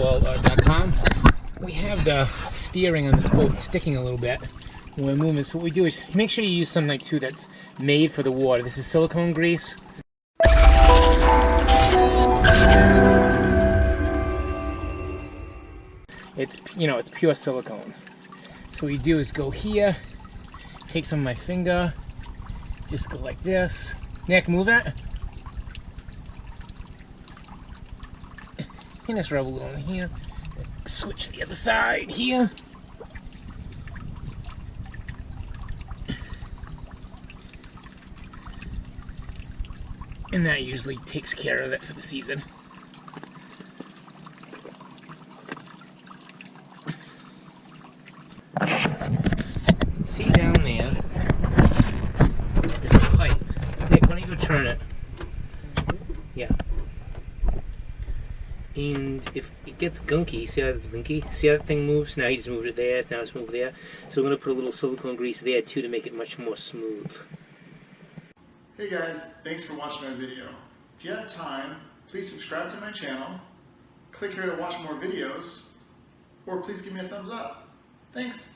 Outlaw.com. We have the steering on this boat sticking a little bit when we're moving, so what we do is make sure you use something like that's made for the water. This is silicone grease. It's, it's pure silicone. So what you do is go here, take some of my finger, just go like this. Nick, move it. And just rub a little in here. Switch to the other side here. And that usually takes care of it for the season. See down there, there's a pipe. Nick, why don't you go turn it? Yeah. And if it gets gunky, see how it's gunky? See how that thing moves? Now he just moved it there, now it's moved there. So we're going to put a little silicone grease there too to make it much more smooth. Hey guys, thanks for watching our video. If you have time, please subscribe to my channel, click here to watch more videos, or please give me a thumbs up. Thanks.